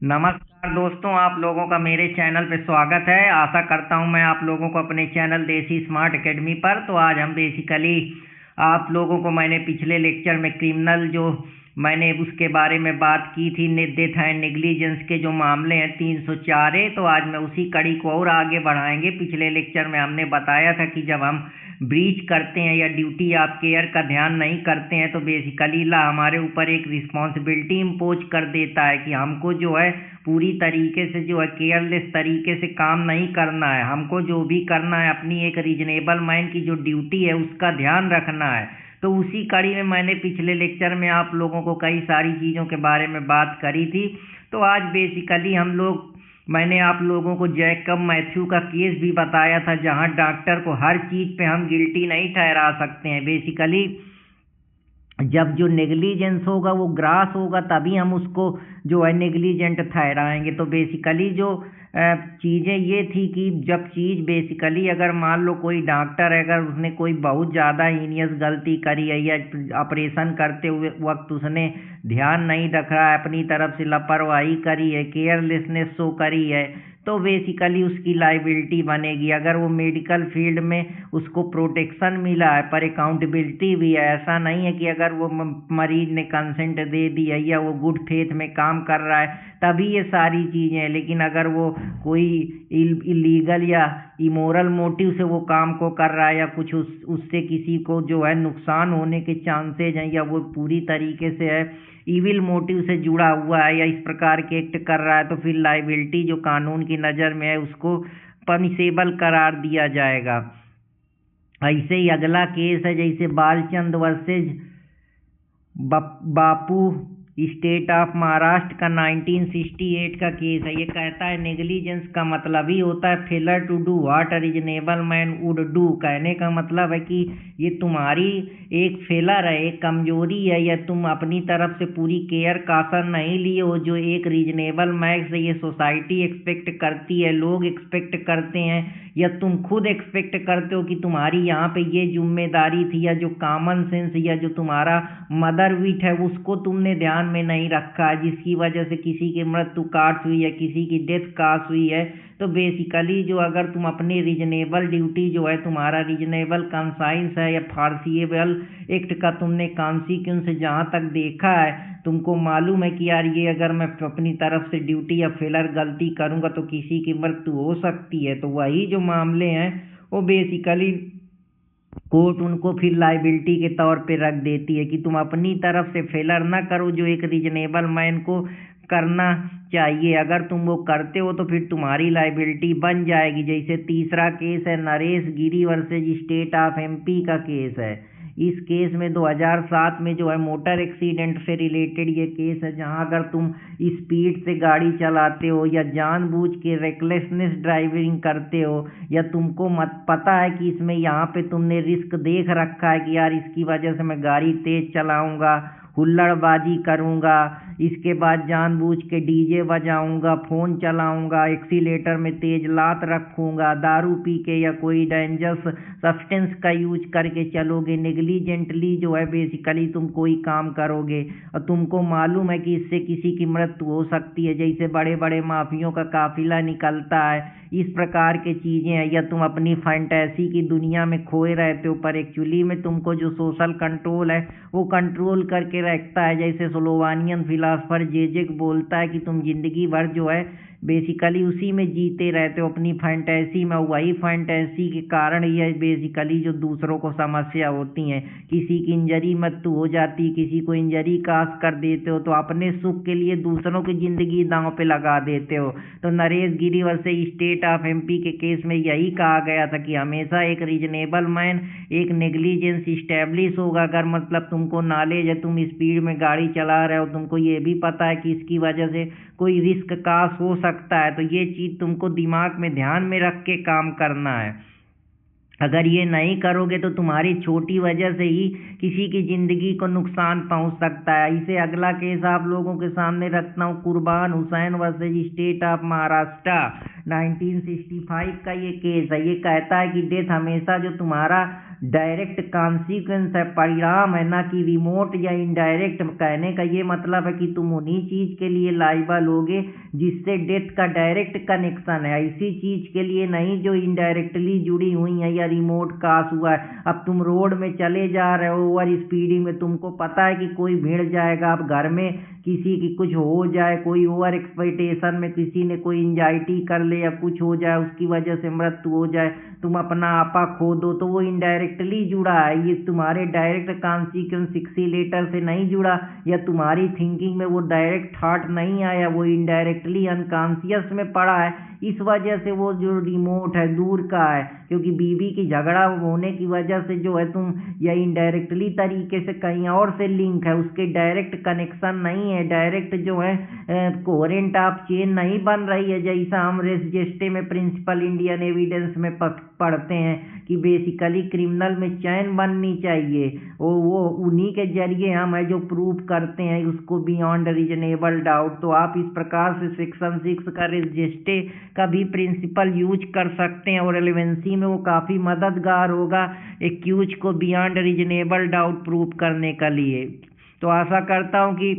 नमस्कार दोस्तों, आप लोगों का मेरे चैनल पे स्वागत है। आशा करता हूं मैं आप लोगों को अपने चैनल देसी स्मार्ट एकेडमी पर। तो आज हम बेसिकली आप लोगों को मैंने पिछले लेक्चर में क्रिमिनल जो मैंने उसके बारे में बात की थी, डेथ एंड नेग्लिजेंस के जो मामले हैं 304 है। तो आज मैं उसी कड़ी को और आगे बढ़ाएंगे। पिछले लेक्चर में हमने बताया था कि जब हम ब्रीच करते हैं या ड्यूटी ऑफ केयर का ध्यान नहीं करते हैं तो बेसिकली ला हमारे ऊपर एक रिस्पॉन्सिबिलिटी इम्पोज कर देता है कि हमको जो है पूरी तरीके से जो है केयरलेस तरीके से काम नहीं करना है। हमको जो भी करना है अपनी एक रीजनेबल मैन की जो ड्यूटी है उसका ध्यान रखना है। तो उसी कड़ी में मैंने पिछले लेक्चर में आप लोगों को कई सारी चीज़ों के बारे में बात करी थी। तो आज बेसिकली मैंने आप लोगों को जैकब मैथ्यू का केस भी बताया था, जहां डॉक्टर को हर चीज़ पे हम गिल्टी नहीं ठहरा सकते हैं। बेसिकली जब जो नेग्लिजेंस होगा वो ग्रास होगा तभी हम उसको जो है नेग्लिजेंट ठहराएंगे। तो बेसिकली जो चीज़ें ये थी कि जब चीज़ बेसिकली अगर मान लो कोई डॉक्टर है, अगर उसने कोई बहुत ज़्यादा हीनियस गलती करी है या ऑपरेशन करते हुए वक्त उसने ध्यान नहीं रख रहा है, अपनी तरफ से लापरवाही करी है, केयरलेसनेस शो करी है, तो बेसिकली उसकी लाइबिलिटी बनेगी। अगर वो मेडिकल फील्ड में उसको प्रोटेक्शन मिला है पर अकाउंटेबिलिटी भी है। ऐसा नहीं है कि अगर वो मरीज ने कंसेंट दे दी है या वो गुड फेथ में काम कर रहा है तभी ये सारी चीज़ें हैं, लेकिन अगर वो कोई इलीगल या इमोरल मोटिव से वो काम को कर रहा है या कुछ उससे किसी को जो है नुकसान होने के चांसेज हैं या वो पूरी तरीके से है इविल मोटिव से जुड़ा हुआ है या इस प्रकार के एक्ट कर रहा है, तो फिर लाइबिलिटी जो कानून की नज़र में है उसको पनिशेबल करार दिया जाएगा। ऐसे ही अगला केस है जैसे Balchand versus Bapu state of Maharashtra का 1968 का केस है। ये कहता है नेग्लिजेंस का मतलब ही होता है failure to do what a reasonable man would do. कहने का मतलब है कि ये तुम्हारी एक फेलर है, एक कमजोरी है, या तुम अपनी तरफ से पूरी केयर कासन नहीं लिए हो जो एक रीजनेबल मैन से ये सोसाइटी एक्सपेक्ट करती है, लोग एक्सपेक्ट करते हैं, या तुम खुद एक्सपेक्ट करते हो कि तुम्हारी यहाँ पे ये जिम्मेदारी थी, या जो कॉमन सेंस या जो तुम्हारा मदर विट है उसको तुमने ध्यान में नहीं रखा है, जिसकी वजह से किसी की मृत्यु काट हुई है, किसी की डेथ काट हुई है। तो बेसिकली जो अगर तुम अपनी रीजनेबल ड्यूटी जो है, तुम्हारा रीजनेबल कंसाइंस है या फार्सिएबल एक्ट का तुमने कॉन्सिक्वेंस जहाँ तक देखा है, तुमको मालूम है कि यार ये अगर मैं अपनी तरफ से ड्यूटी या फेलर गलती करूंगा तो किसी की मृत्यु हो सकती है, तो वही जो मामले हैं वो बेसिकली कोर्ट उनको फिर लाइबिलिटी के तौर पे रख देती है कि तुम अपनी तरफ से फेलर ना करो जो एक रीजनेबल मैन को करना चाहिए। अगर तुम वो करते हो तो फिर तुम्हारी लाइबिलिटी बन जाएगी। जैसे तीसरा केस है नरेश गिरी वर्सेज स्टेट ऑफ एमपी का केस है। इस केस में 2007 में जो है मोटर एक्सीडेंट से रिलेटेड ये केस है, जहां अगर तुम स्पीड से गाड़ी चलाते हो या जानबूझ के रेकलेसनेस ड्राइविंग करते हो, या तुमको मत पता है कि इसमें यहाँ पे तुमने रिस्क देख रखा है कि यार इसकी वजह से मैं गाड़ी तेज चलाऊंगा, हुल्लड़बाजी करूंगा, इसके बाद जानबूझ के डीजे बजाऊंगा, फ़ोन चलाऊंगा, एक्सीलेटर में तेज लात रखूंगा, दारू पी के या कोई डेंजरस सब्सटेंस का यूज करके चलोगे, नेग्लिजेंटली जो है बेसिकली तुम कोई काम करोगे और तुमको मालूम है कि इससे किसी की मृत्यु हो सकती है, जैसे बड़े बड़े माफियों का काफिला निकलता है, इस प्रकार के चीज़ें हैं, या तुम अपनी फैंटेसी की दुनिया में खोए रहते हो पर एक्चुअली में तुमको जो सोशल कंट्रोल है वो कंट्रोल करके रखता है। जैसे स्लोवानियन फिलासफर जेजेक बोलता है कि तुम जिंदगी भर जो है बेसिकली उसी में जीते रहते हो अपनी फैंटेसी में, वही फैंटेसी के कारण ये बेसिकली जो दूसरों को समस्या होती हैं, किसी की इंजरी मृत्यु हो जाती, किसी को इंजरी काज कर देते हो तो अपने सुख के लिए दूसरों की जिंदगी दांव पे लगा देते हो। तो नरेश गिरी वर्सेज स्टेट ऑफ एमपी के केस में यही कहा गया था कि हमेशा एक रीजनेबल मैन एक नेग्लिजेंस इस्टेब्लिश होगा। अगर मतलब तुमको नॉलेज है, तुम स्पीड में गाड़ी चला रहे हो, तुमको ये भी पता है कि इसकी वजह से कोई रिस्क काश हो सकता है, तो ये चीज़ तुमको दिमाग में ध्यान में रख के काम करना है। अगर ये नहीं करोगे तो तुम्हारी छोटी वजह से ही किसी की जिंदगी को नुकसान पहुंच सकता है। इसे अगला केस आप लोगों के सामने रखता हूँ, कुर्बान Hussain versus state of Maharashtra 1965 का ये केस है। ये कहता है कि डेथ हमेशा जो तुम्हारा डायरेक्ट कॉन्सिक्वेंस है, परिणाम है, ना कि रिमोट या इनडायरेक्ट। कहने का ये मतलब है कि तुम उन्हीं चीज के लिए लाइबल होगे जिससे डेथ का डायरेक्ट कनेक्शन है, ऐसी चीज के लिए नहीं जो इनडायरेक्टली जुड़ी हुई है या रिमोट कास हुआ है। अब तुम रोड में चले जा रहे हो ओवर स्पीडिंग में, तुमको पता है कि कोई भिड़ जाएगा, अब घर में किसी की कुछ हो जाए, कोई ओवर एक्सपेक्टेशन में किसी ने कोई एंजाइटी कर ले या कुछ हो जाए, उसकी वजह से मृत्यु हो जाए, तुम अपना आपा खो दो, तो वो इनडायरेक्टली जुड़ा है, ये तुम्हारे डायरेक्ट कॉन्सिक्वेंस एक्सीलेटर से नहीं जुड़ा, या तुम्हारी थिंकिंग में वो डायरेक्ट थॉट नहीं आया, वो इनडायरेक्टली अनकॉन्शियस में पड़ा है। इस वजह से वो जो रिमोट है दूर का है, क्योंकि बीवी की झगड़ा होने की वजह से जो है तुम या इनडायरेक्टली तरीके से कहीं और से लिंक है, उसके डायरेक्ट कनेक्शन नहीं है, डायरेक्ट जो है कोहेरेंट ऑफ चेन नहीं बन रही है। जैसा हम रेस जेस्टे में प्रिंसिपल इंडियन एविडेंस में पढ़ते हैं कि बेसिकली क्रिमिनल में चैन बननी चाहिए, वो उन्हीं के जरिए हम है जो प्रूव करते हैं उसको बियॉन्ड रीजनेबल डाउट। तो आप इस प्रकार से सेक्शन 6 का रेस जेस्टे का भी प्रिंसिपल यूज कर सकते हैं और रेलेवेंसी में वो काफ़ी मददगार होगा एक्यूज को बियॉन्ड रीजनेबल डाउट प्रूव करने के लिए। तो आशा करता हूँ कि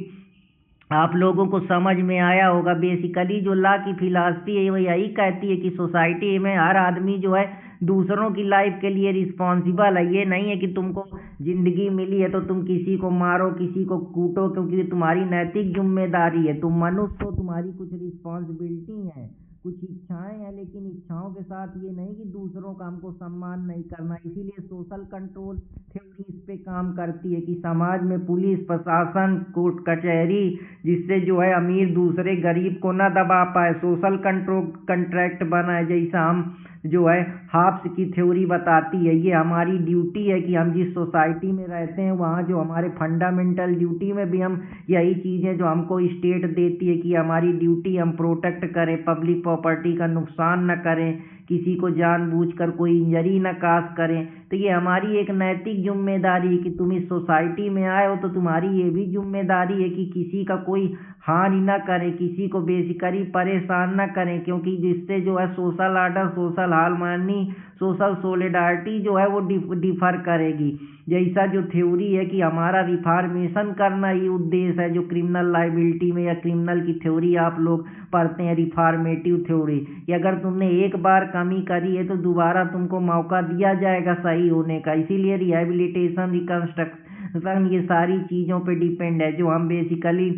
आप लोगों को समझ में आया होगा। बेसिकली जो लॉ की फिलॉसफी है वो यही कहती है कि सोसाइटी में हर आदमी जो है दूसरों की लाइफ के लिए रिस्पॉन्सिबल है। ये नहीं है कि तुमको जिंदगी मिली है तो तुम किसी को मारो, किसी को कूटो, क्योंकि तुम्हारी नैतिक जिम्मेदारी है, तुम मनुष्य हो, तुम्हारी कुछ रिस्पॉन्सिबिलिटी है, कुछ इच्छाएं हैं, लेकिन इच्छाओं के साथ ये नहीं कि दूसरों का हमको सम्मान नहीं करना। इसीलिए सोशल कंट्रोल थ्योरी इस पे काम करती है कि समाज में पुलिस प्रशासन कोर्ट कचहरी जिससे जो है अमीर दूसरे गरीब को ना दबा पाए, सोशल कंट्रोल कंट्रैक्ट बना है। जैसा हम जो है हाब्स की थ्योरी बताती है, ये हमारी ड्यूटी है कि हम जिस सोसाइटी में रहते हैं वहाँ जो हमारे फंडामेंटल ड्यूटी में भी हम यही चीज़ें जो हमको स्टेट देती है कि हमारी ड्यूटी हम प्रोटेक्ट करें, पब्लिक प्रॉपर्टी का नुकसान न करें, किसी को जानबूझकर कोई इंजरी न काज करें। तो ये हमारी एक नैतिक जिम्मेदारी है कि तुम इस सोसाइटी में आए हो तो तुम्हारी ये भी जिम्मेदारी है कि किसी का कोई हानि न करें, किसी को बेसिकली परेशान न करें, क्योंकि जिससे जो है social order, social harmony, social solidarity जो है वो डिफर करेगी। जैसा जो थ्योरी है कि हमारा रिफॉर्मेशन करना ही उद्देश्य है, जो क्रिमिनल लाइबिलिटी में या क्रिमिनल की थ्योरी आप लोग पढ़ते हैं रिफॉर्मेटिव थ्योरी, कि अगर तुमने एक बार कमी करी है तो दोबारा तुमको मौका दिया जाएगा सही होने का। इसीलिए रिहेबिलिटेशन, रिकंस्ट्रक्शन ये सारी चीज़ों पे डिपेंड है। जो हम बेसिकली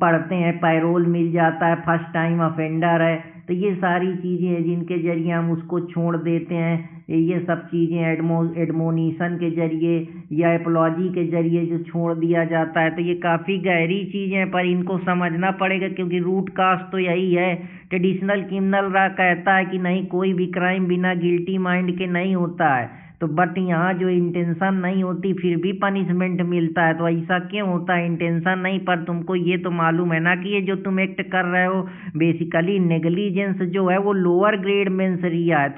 पढ़ते हैं पैरोल मिल जाता है, फर्स्ट टाइम ऑफेंडर है, तो ये सारी चीज़ें हैं जिनके जरिए हम उसको छोड़ देते हैं। ये सब चीज़ें एडमोनिशन के जरिए या एपोलॉजी के जरिए जो छोड़ दिया जाता है, तो ये काफ़ी गहरी चीज़ें हैं पर इनको समझना पड़ेगा, क्योंकि रूट कास्ट तो यही है। ट्रेडिशनल क्रिमिनल लॉ कहता है कि नहीं, कोई भी क्राइम बिना गिल्टी माइंड के नहीं होता है, तो बट यहाँ जो इंटेंशन नहीं होती फिर भी पनिशमेंट मिलता है। तो ऐसा क्यों होता है? इंटेंशन नहीं, पर तुमको ये तो मालूम है ना कि ये जो तुम एक्ट कर रहे हो बेसिकली नेग्लिजेंस जो है वो लोअर ग्रेड मेंसरिया है।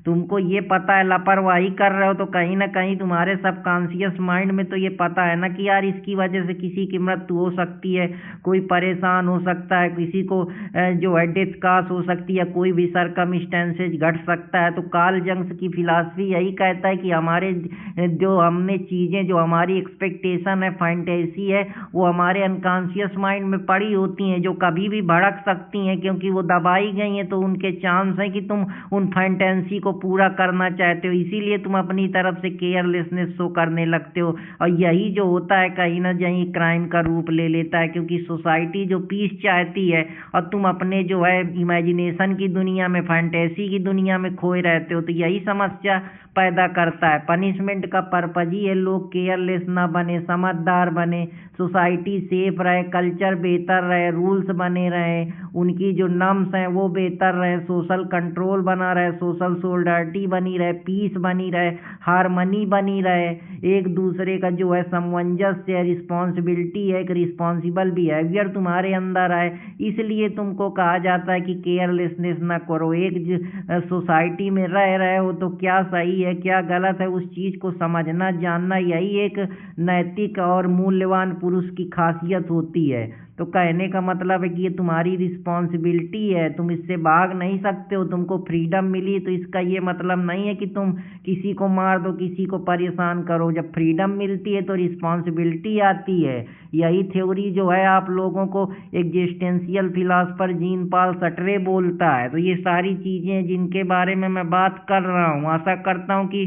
तुमको ये पता है, लापरवाही कर रहे हो, तो कहीं ना कहीं तुम्हारे सबकॉन्शियस माइंड में तो ये पता है ना कि यार इसकी वजह से किसी की मृत्यु हो सकती है, कोई परेशान हो सकता है, किसी को जो है डेथ कास हो सकती है, कोई भी सरकमस्टेंसेज घट सकता है। तो कार्ल जंग्स की फिलॉसफी यही कहता है कि हमारे जो हमने चीज़ें, जो हमारी एक्सपेक्टेशन है, फैंटेसी है, वो हमारे अनकॉन्शियस माइंड में पड़ी होती हैं, जो कभी भी भड़क सकती हैं, क्योंकि वो दबाई गई हैं। तो उनके चांस हैं कि तुम उन फैंटेसी को पूरा करना चाहते हो, इसीलिए तुम अपनी तरफ से केयरलेसनेस शो करने लगते हो, और यही जो होता है कहीं ना कहीं क्राइम का रूप ले लेता है। क्योंकि सोसाइटी जो पीस चाहती है और तुम अपने जो है इमेजिनेशन की दुनिया में, फैंटेसी की दुनिया में खोए रहते हो, तो यही समस्या पैदा करता है। पनिशमेंट का पर्पज ही है लोग केयरलेस ना बने, समझदार बने, सोसाइटी सेफ रहे, कल्चर बेहतर रहे, रूल्स बने रहे, उनकी जो नॉर्म्स हैं वो बेहतर रहे, सोशल कंट्रोल बना रहे, सोशल सोलिडारिटी बनी रहे, पीस बनी रहे, हारमनी बनी रहे, एक दूसरे का जो है सामंजस्य है, रिस्पॉन्सिबिलिटी है, एक रिस्पॉन्सिबल बिहेवियर तुम्हारे अंदर आए। इसलिए तुमको कहा जाता है कि केयरलेसनेस ना करो। एक सोसाइटी में रह रहे हो तो क्या सही है क्या गलत है उस चीज़ को समझना जानना, यही एक नैतिक और मूल्यवान पुरुष की खासियत होती है। तो कहने का मतलब है कि ये तुम्हारी रिस्पॉन्सिबिलिटी है, तुम इससे भाग नहीं सकते हो। तुमको फ्रीडम मिली तो इसका ये मतलब नहीं है कि तुम किसी को मार दो, किसी को परेशान करो। जब फ्रीडम मिलती है तो रिस्पॉन्सिबिलिटी आती है। यही थ्योरी जो है आप लोगों को एग्जिस्टेंशियल फिलासफर जीन पॉल सर्ट्रे बोलता है। तो ये सारी चीज़ें जिनके बारे में मैं बात कर रहा हूँ, आशा करता हूँ कि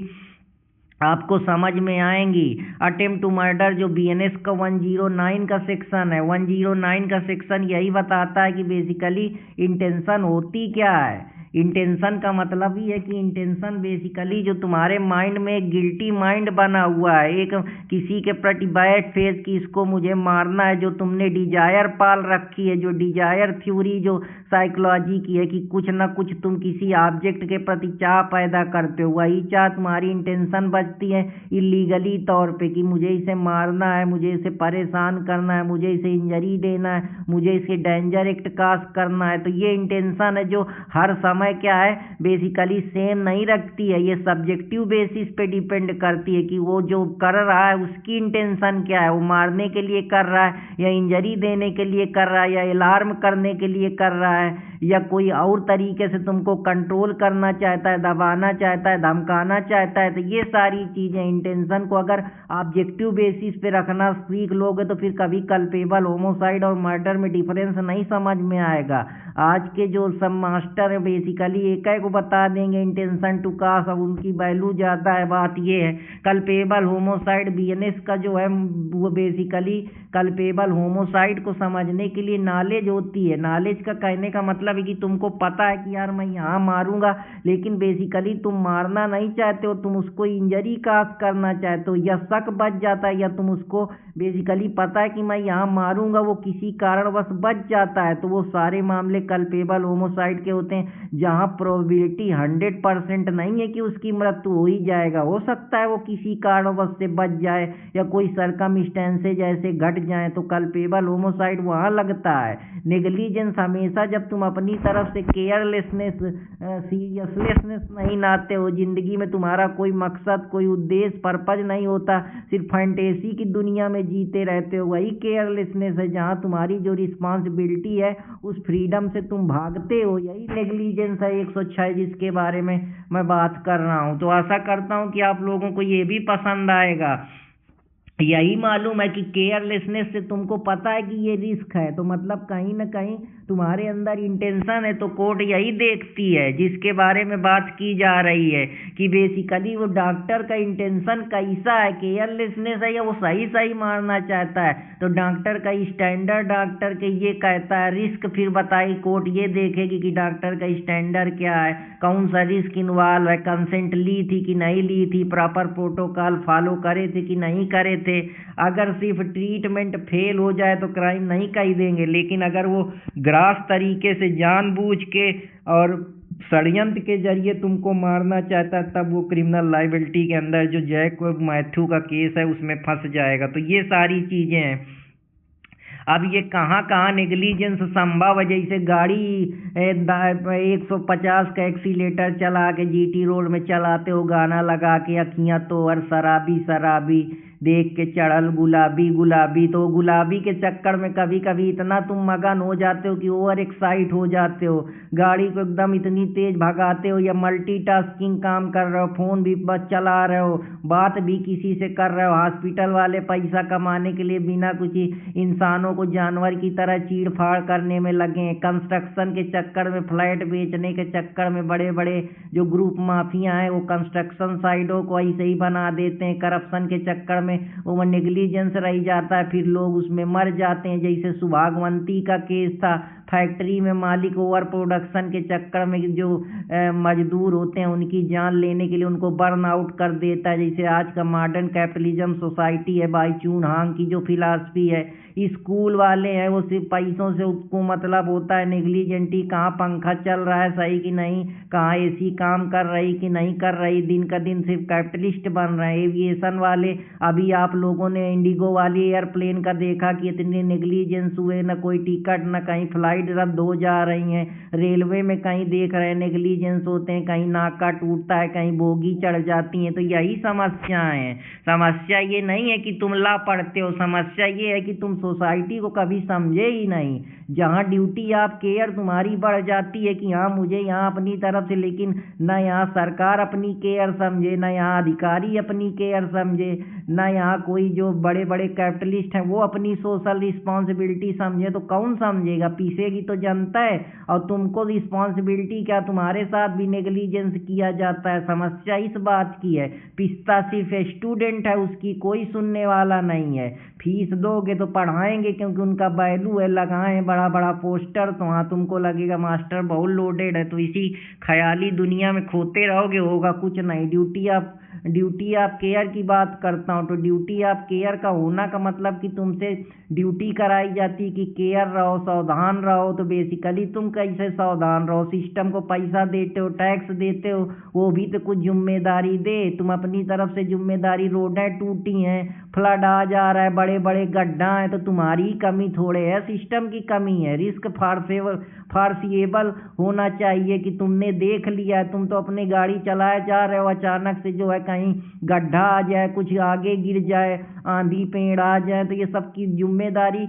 आपको समझ में आएंगी। अटेम्प्ट टू मर्डर जो बीएनएस का 109 का सेक्शन है, 109 का सेक्शन यही बताता है कि बेसिकली इंटेंशन होती क्या है। इंटेंशन का मतलब ही है कि इंटेंशन बेसिकली जो तुम्हारे माइंड में एक गिल्टी माइंड बना हुआ है, एक किसी के प्रति बैड फेज कि इसको मुझे मारना है, जो तुमने डिजायर पाल रखी है, जो डिजायर थ्योरी जो साइकोलॉजी की है कि कुछ ना कुछ तुम किसी ऑब्जेक्ट के प्रति चाह पैदा करते हो, वही चाह तुम्हारी इंटेंशन बचती है इलीगली तौर पे कि मुझे इसे मारना है, मुझे इसे परेशान करना है, मुझे इसे इंजरी देना है, मुझे इसे डेंजर एक्ट कास्ट करना है। तो ये इंटेंशन है जो हर समय क्या है बेसिकली सेम नहीं रखती है, ये सब्जेक्टिव बेसिस पे डिपेंड करती है कि वो जो कर रहा है उसकी इंटेंशन क्या है, वो मारने के लिए कर रहा है या इंजरी देने के लिए कर रहा है या अलार्म करने के लिए कर रहा है या कोई और तरीके से तुमको कंट्रोल करना चाहता है, दबाना चाहता है, धमकाना चाहता है। तो ये सारी चीज़ें इंटेंशन को अगर ऑब्जेक्टिव बेसिस पे रखना सीख लोगे तो फिर कभी कल्पेबल होमोसाइड और मर्डर में डिफरेंस नहीं समझ में आएगा। आज के जो सब मास्टर है बेसिकली एक को बता देंगे इंटेंशन टू कास्ट, अब उनकी वैल्यू ज़्यादा है। बात ये है कल्पेबल होमोसाइड बीएनएस का जो है वो बेसिकली कल्पेबल होमोसाइड को समझने के लिए नॉलेज होती है। नॉलेज का कहने का मतलब है कि तुमको पता है कि यार मैं यहाँ मारूंगा, लेकिन बेसिकली तुम मारना नहीं चाहते हो, तुम उसको इंजरी कास्ट करना चाहते हो, या शक बच जाता है, या तुम उसको बेसिकली पता है कि मैं यहाँ मारूंगा, वो किसी कारणवश बच जाता है। तो वो सारे मामले कल्पेबल होमोसाइड के होते हैं जहाँ प्रोबेबिलिटी 100% नहीं है कि उसकी मृत्यु हो ही जाएगा, हो सकता है वो किसी कारणवश से बच जाए या कोई सरकमस्टेंसेज ऐसे घट जाए, तो कल्पेबल होमोसाइड वहाँ लगता है। नेग्लिजेंस हमेशा जब तुम अपनी तरफ से केयरलेसनेस सीरियसनेस नहीं लाते हो, जिंदगी में तुम्हारा कोई मकसद कोई उद्देश्य पर्पज नहीं होता, सिर्फ फैंटेसी की दुनिया में जीते रहते हो, वही केयरलेसनेस है जहाँ तुम्हारी जो रिस्पॉन्सिबिलिटी है उस फ्रीडम से तुम भागते हो। यही नेग्लिजेंस है 106 जिसके बारे में मैं बात कर रहा हूँ। तो आशा करता हूँ कि आप लोगों को ये भी पसंद आएगा। यही मालूम है कि केयरलेसनेस से तुमको पता है कि ये रिस्क है, तो मतलब कहीं ना कहीं तुम्हारे अंदर इंटेंशन है, तो कोर्ट यही देखती है जिसके बारे में बात की जा रही है कि बेसिकली वो डॉक्टर का इंटेंशन कैसा है, केयरलेसनेस है या वो सही सही मारना चाहता है। तो डॉक्टर का स्टैंडर्ड डॉक्टर के ये कहता है रिस्क, फिर बताई कोर्ट ये देखेगी कि डॉक्टर का स्टैंडर्ड क्या है, कौन सा रिस्क इन्वॉल्व है, कंसेंट ली थी कि नहीं ली थी, प्रॉपर प्रोटोकॉल फॉलो करे थे कि नहीं करे थे। अगर सिर्फ ट्रीटमेंट फेल हो जाए तो क्राइम नहीं कह देंगे, लेकिन अगर वो ग्रास तरीके से जानबूझ के और षड्यंत्र के जरिए तुमको मारना चाहता है तब वो क्रिमिनल लाइबिलिटी के अंदर जो जैक मैथ्यू का केस है उसमें फंस जाएगा। तो ये सारी चीज़ें हैं। अब ये कहाँ कहाँ नेग्लिजेंस संभव है, जैसे गाड़ी 150 का एक्सीलेटर चला के जीटी रोड में चलाते हो गाना लगा के, अखियाँ तो और शराबी शराबी देख के चढ़ल गुलाबी गुलाबी, तो गुलाबी के चक्कर में कभी कभी इतना तुम मगन हो जाते हो कि ओवर एक्साइट हो जाते हो, गाड़ी को एकदम इतनी तेज भगाते हो या मल्टीटास्किंग काम कर रहे हो, फोन भी बस चला रहे हो, बात भी किसी से कर रहे हो। हॉस्पिटल वाले पैसा कमाने के लिए बिना कुछ इंसानों को जानवर की तरह चीड़ फाड़ करने में लगे हैं। कंस्ट्रक्शन के चक्कर में, फ्लैट बेचने के चक्कर में बड़े बड़े जो ग्रुप माफिया हैं वो कंस्ट्रक्शन साइटों को ऐसे ही बना देते हैं। करप्शन के चक्कर में वो नेग्लिजेंस रह जाता है, फिर लोग उसमें मर जाते हैं। जैसे सुभागवंती का केस था, फैक्ट्री में मालिक ओवर प्रोडक्शन के चक्कर में जो मजदूर होते हैं उनकी जान लेने के लिए उनको बर्न आउट कर देता है। जैसे आज का मॉडर्न कैपिटलिज्म सोसाइटी है, बाई चून हांग की जो फिलॉसफी है, स्कूल वाले हैं वो सिर्फ पैसों से उसको मतलब होता है नेग्लिजेंटी, कहाँ पंखा चल रहा है सही कि नहीं, कहाँ एसी काम कर रही कि नहीं कर रही, दिन का दिन सिर्फ कैपिटलिस्ट बन रहे हैं। एविएशन वाले, अभी आप लोगों ने इंडिगो वाली एयरप्लेन का देखा कि इतने नेग्लिजेंस हुए, न कोई टिकट न कहीं फ्लाइट रद्द हो जा रही हैं। रेलवे में कहीं देख रहे हैं नेग्लिजेंस होते हैं, कहीं नाका टूटता है, कहीं बोगी चढ़ जाती हैं। तो यही समस्याएं हैं। समस्या ये नहीं है कि तुम ला पढ़ते हो, समस्या ये है कि तुम सोसाइटी को कभी समझे ही नहीं। जहाँ ड्यूटी ऑफ केयर तुम्हारी बढ़ जाती है कि हाँ मुझे यहाँ अपनी तरफ से, लेकिन न यहाँ सरकार अपनी केयर समझे, न यहाँ अधिकारी अपनी केयर समझे, न यहाँ कोई जो बड़े बड़े कैपिटलिस्ट हैं वो अपनी सोशल रिस्पॉन्सिबिलिटी समझे। तो कौन समझेगा? पीसेगी तो जनता है। और तुमको रिस्पॉन्सिबिलिटी क्या, तुम्हारे साथ भी नेग्लिजेंस किया जाता है। समस्या इस बात की है, पिस्ता सिर्फ स्टूडेंट है, उसकी कोई सुनने वाला नहीं है। फीस दोगे तो पढ़ाएंगे क्योंकि उनका वैल्यू है, लगाए बड़ा बड़ा पोस्टर तो हाँ तुमको लगेगा मास्टर बहुत लोडेड है, तो इसी ख्याली दुनिया में खोते रहोगे, होगा कुछ नहीं। ड्यूटी ऑफ केयर की बात करता हूँ तो ड्यूटी ऑफ केयर का होना का मतलब कि तुमसे ड्यूटी कराई जाती कि केयर रहो, सावधान रहो। तो बेसिकली तुम कैसे सावधान रहो? सिस्टम को पैसा देते हो, टैक्स देते हो, वो भी तो कुछ जिम्मेदारी दे। तुम अपनी तरफ से जिम्मेदारी, रोडें टूटी हैं, फ्लड आ जा रहा है, बड़े बड़े गड्ढा हैं, तो तुम्हारी कमी थोड़े है, सिस्टम की कमी है। रिस्क फारसिएबल होना चाहिए कि तुमने देख लिया है, तुम तो अपनी गाड़ी चलाए जा रहे हो, अचानक से जो है कहीं गड्ढा आ जाए, कुछ आगे गिर जाए, आंधी पेड़ आ जाए, तो ये सब की जिम्मेदारी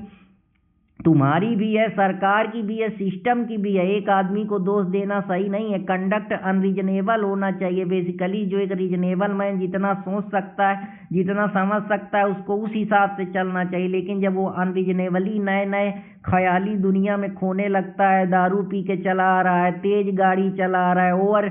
तुम्हारी भी है, सरकार की भी है, सिस्टम की भी है। एक आदमी को दोष देना सही नहीं है। कंडक्ट अनरीजनेबल होना चाहिए। बेसिकली जो एक रीजनेबल मैन जितना सोच सकता है, जितना समझ सकता है, उसको उस हिसाब से चलना चाहिए। लेकिन जब वो अनरीजनेबली नए नए ख्याली दुनिया में खोने लगता है, दारू पी के चला रहा है, तेज गाड़ी चला रहा है, ओवर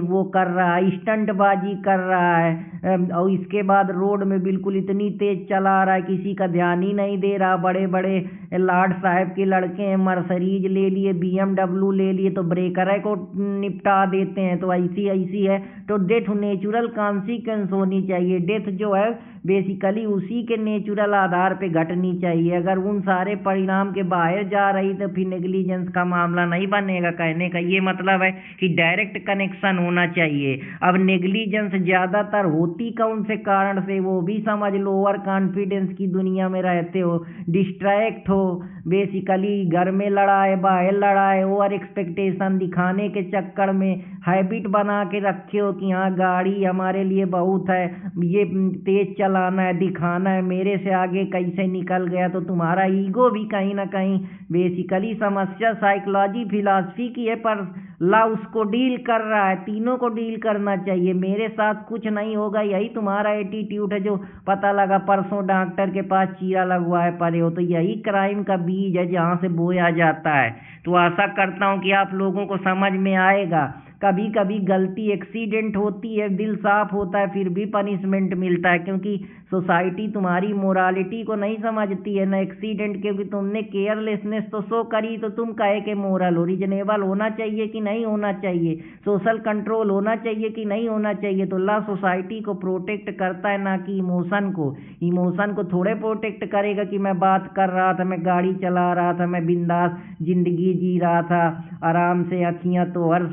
वो कर रहा है, स्टंटबाजी कर रहा है, और इसके बाद रोड में बिल्कुल इतनी तेज चला रहा है, किसी का ध्यान ही नहीं दे रहा। बड़े बड़े लाड साहब के लड़के हैं, मर्सरीज ले लिए, BMW ले लिए, तो ब्रेकर को निपटा देते हैं। तो ऐसी है तो डेथ नेचुरल कॉन्सिक्वेंस होनी चाहिए। डेथ जो है बेसिकली उसी के नेचुरल आधार पे घटनी चाहिए। अगर उन सारे परिणाम के बाहर जा रही तो फिर नेग्लिजेंस का मामला नहीं बनेगा। कहने का ये मतलब है कि डायरेक्ट कनेक्शन होना चाहिए। अब नेग्लिजेंस ज़्यादातर होती कौन से कारण से, वो भी समझ लो। ओवर कॉन्फिडेंस की दुनिया में रहते हो, डिस्ट्रैक्ट हो, बेसिकली घर में लड़ाए, बाहर लड़ाए, ओवर एक्सपेक्टेशन दिखाने के चक्कर में हैबिट बना के रखे हो कि हाँ गाड़ी हमारे लिए बहुत है, ये तेज चलाना है, दिखाना है, मेरे से आगे कैसे निकल गया। तो तुम्हारा ईगो भी कहीं ना कहीं बेसिकली समस्या साइकोलॉजी फिलॉसफी की है, पर ला उसको डील कर रहा है। तीनों को डील करना चाहिए। मेरे साथ कुछ नहीं होगा, यही तुम्हारा एटीट्यूड है। जो पता लगा परसों डॉक्टर के पास चीरा लगवाए पड़े हो, तो यही क्राइम का बीज है जहाँ से बोया जाता है। तो आशा करता हूँ कि आप लोगों को समझ में आएगा। कभी कभी गलती एक्सीडेंट होती है, दिल साफ होता है, फिर भी पनिशमेंट मिलता है, क्योंकि सोसाइटी तुम्हारी मोरालिटी को नहीं समझती है। न एक्सीडेंट, क्योंकि तुमने केयरलेसनेस तो शो करी, तो तुम कहे कि मोरल हो। रीजनेबल होना चाहिए कि नहीं होना चाहिए? सोशल कंट्रोल होना चाहिए कि नहीं होना चाहिए? तो ला सोसाइटी को प्रोटेक्ट करता है, ना कि इमोशन को। इमोशन को थोड़े प्रोटेक्ट करेगा कि मैं बात कर रहा था, मैं गाड़ी चला रहा था, मैं बिंदास जिंदगी जी रहा था आराम से, अखियां तो हर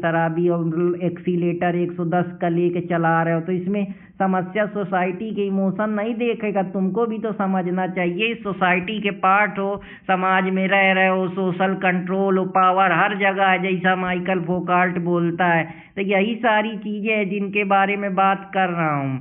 शराबी और एक्सीलेटर 110 का लेके चला रहे हो। तो इसमें समस्या सोसाइटी के इमोशन नहीं देखेगा। तुमको भी तो समझना चाहिए, इस सोसाइटी के पार्ट हो, समाज में रह रहे हो, सोशल कंट्रोल हो, पावर हर जगह है, जैसा माइकल फोकाल्ट बोलता है। तो यही सारी चीजें हैं जिनके बारे में बात कर रहा हूँ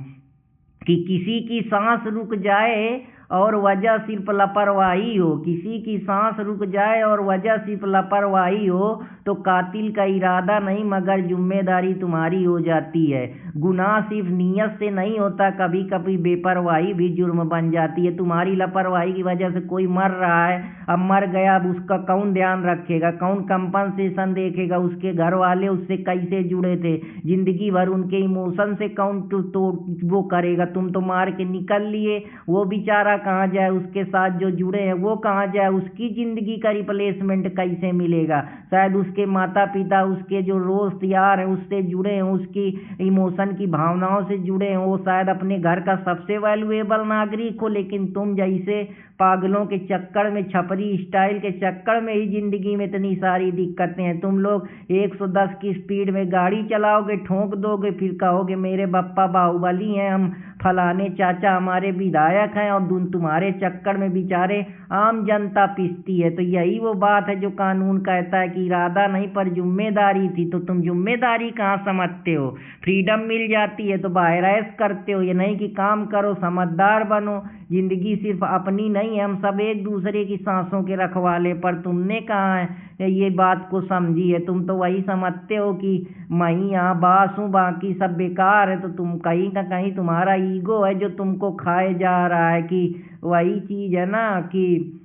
कि किसी की सांस रुक जाए और वजह सिर्फ लापरवाही हो, किसी की सांस रुक जाए और वजह सिर्फ लापरवाही हो, तो कातिल का इरादा नहीं मगर जिम्मेदारी तुम्हारी हो जाती है। गुनाह सिर्फ नीयत से नहीं होता, कभी कभी बेपरवाही भी जुर्म बन जाती है। तुम्हारी लापरवाही की वजह से कोई मर रहा है, अब मर गया, अब उसका कौन ध्यान रखेगा, कौन कंपनसेशन देखेगा? उसके घर वाले उससे कैसे जुड़े थे, जिंदगी भर उनके इमोशन से कौन तो वो करेगा? तुम तो मार के निकल लिए, वो बेचारा कहाँ जाए? उसके साथ जो जुड़े हैं वो कहाँ जाए? उसकी जिंदगी का रिप्लेसमेंट कैसे मिलेगा? शायद उसके माता पिता, उसके जो दोस्त यार हैं उससे जुड़े हैं, उसकी इमोशन की भावनाओं से जुड़े हैं, वो शायद अपने घर का सबसे वैल्यूएबल नागरिक हो। लेकिन तुम जैसे पागलों के चक्कर में, छपरी स्टाइल के चक्कर में ही जिंदगी में इतनी सारी दिक्कतें हैं। तुम लोग 110 की स्पीड में गाड़ी चलाओगे, ठोक दोगे, फिर कहोगे मेरे बप्पा बाहुबली हैं, हम फलाने चाचा हमारे विधायक हैं, और तुम्हारे चक्कर में बेचारे आम जनता पिसती है। तो यही वो बात है जो कानून कहता है कि इरादा नहीं पर जिम्मेदारी थी। तो तुम जिम्मेदारी कहाँ समझते हो? फ्रीडम मिल जाती है तो बाहर ऐश करते हो। ये नहीं कि काम करो, समझदार बनो, जिंदगी सिर्फ अपनी नहीं है, हम सब एक दूसरे की सांसों के रखवाले। पर तुमने कहाँ है ये बात को समझी है? तुम तो वही समझते हो कि मैं यहाँ बास हूँ, बाकी सब बेकार है। तो तुम कहीं ना कहीं तुम्हारा ईगो है जो तुमको खाए जा रहा है। कि वही चीज़ है ना कि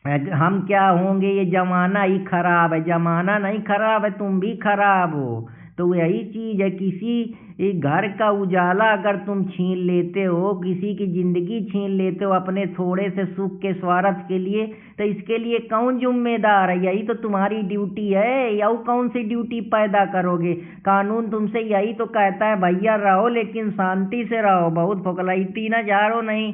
हम क्या होंगे, ये जमाना ही खराब है। जमाना नहीं खराब है, तुम भी खराब हो। तो यही चीज है, किसी घर का उजाला अगर तुम छीन लेते हो, किसी की जिंदगी छीन लेते हो अपने थोड़े से सुख के स्वार्थ के लिए, तो इसके लिए कौन जिम्मेदार है? यही तो तुम्हारी ड्यूटी है। या कौन सी ड्यूटी पैदा करोगे? कानून तुमसे यही तो कहता है भैया रहो लेकिन शांति से रहो, बहुत फुकलैती ना जा रहो, नहीं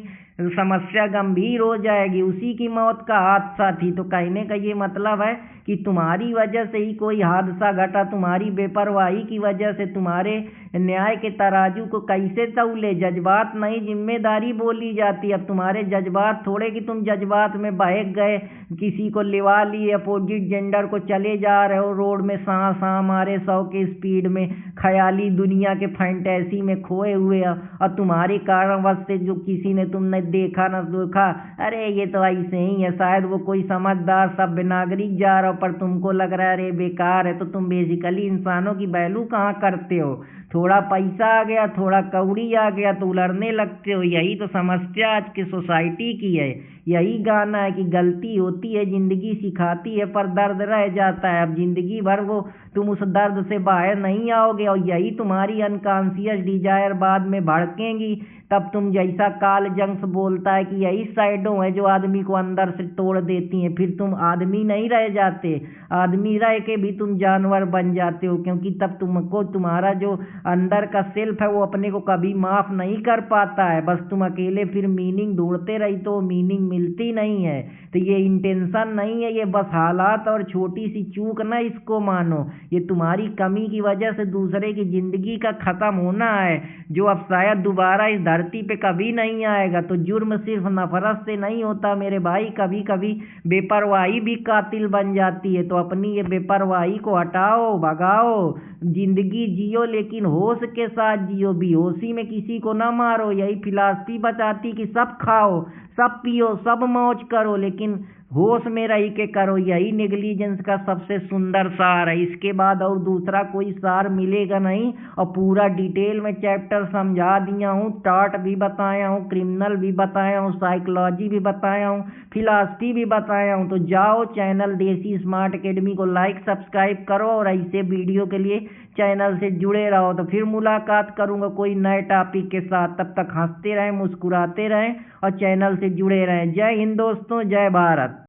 समस्या गंभीर हो जाएगी। उसी की मौत का हादसा थी। तो कहने का ये मतलब है कि तुम्हारी वजह से ही कोई हादसा घटा, तुम्हारी बेपरवाही की वजह से। तुम्हारे न्याय के तराजू को कैसे तौले? जज्बात नहीं, जिम्मेदारी बोली जाती है। अब तुम्हारे जज्बात थोड़े कि तुम जज्बात में बहक गए, किसी को लिवा लिए, अपोजिट जेंडर को चले जा रहे हो रोड में सा सा मारे 100 के स्पीड में, ख्याली दुनिया के फैंटेसी में खोए हुए। और तुम्हारे कारणवश से जो किसी ने तुमने देखा न देखा, अरे ये तो ऐसे ही है, शायद वो कोई समझदार सभ्य नागरिक जा रहा हो, पर तुमको लग रहा है अरे बेकार है। तो तुम बेसिकली इंसानों की वैल्यू कहाँ करते हो? थोड़ा पैसा आ गया, थोड़ा कौड़ी आ गया तो उलड़ने लगते हो। यही तो समस्या आज की सोसाइटी की है। यही गाना है कि गलती होती है, जिंदगी सिखाती है, पर दर्द रह जाता है। अब जिंदगी भर वो तुम उस दर्द से बाहर नहीं आओगे, और यही तुम्हारी अनकॉन्शियस डिजायर बाद में भड़केंगी। तब तुम जैसा काल जंक्स बोलता है कि यही साइडों है जो आदमी को अंदर से तोड़ देती हैं, फिर तुम आदमी नहीं रह जाते। आदमी रह के भी तुम जानवर बन जाते हो, क्योंकि तब तुमको तुम्हारा जो अंदर का सेल्फ है वो अपने को कभी माफ नहीं कर पाता है। बस तुम अकेले फिर मीनिंग ढूंढते रही तो मीनिंग मिलती नहीं है। तो ये इंटेंशन नहीं है, ये बस हालात और छोटी सी चूक ना इसको मानो। ये तुम्हारी कमी की वजह से दूसरे की जिंदगी का खत्म होना है, जो अब शायद दोबारा इस धरती पे कभी नहीं आएगा। तो जुर्म सिर्फ नफरत से नहीं होता मेरे भाई, कभी कभी बेपरवाही भी कातिल बन जाती है। तो अपनी ये बेपरवाही को हटाओ, भगाओ, जिंदगी जियो लेकिन होश के साथ जियो। बेहोशी में किसी को ना मारो। यही फिलॉसफी बताती कि सब खाओ, सब पियो, सब मौज करो, लेकिन होश में रह के करो। यही नेग्लिजेंस का सबसे सुंदर सार है। इसके बाद और दूसरा कोई सार मिलेगा नहीं। और पूरा डिटेल में चैप्टर समझा दिया हूँ, टार्ट भी बताया हूँ, क्रिमिनल भी बताया हूँ, साइकोलॉजी भी बताया हूँ, फिलॉसफी भी बताया हूँ। तो जाओ चैनल देसी स्मार्ट एकेडमी को लाइक सब्सक्राइब करो, और ऐसे वीडियो के लिए चैनल से जुड़े रहो। तो फिर मुलाकात करूंगा कोई नए टॉपिक के साथ। तब तक हंसते रहें, मुस्कुराते रहें और चैनल से जुड़े रहें। जय हिंद दोस्तों, जय भारत।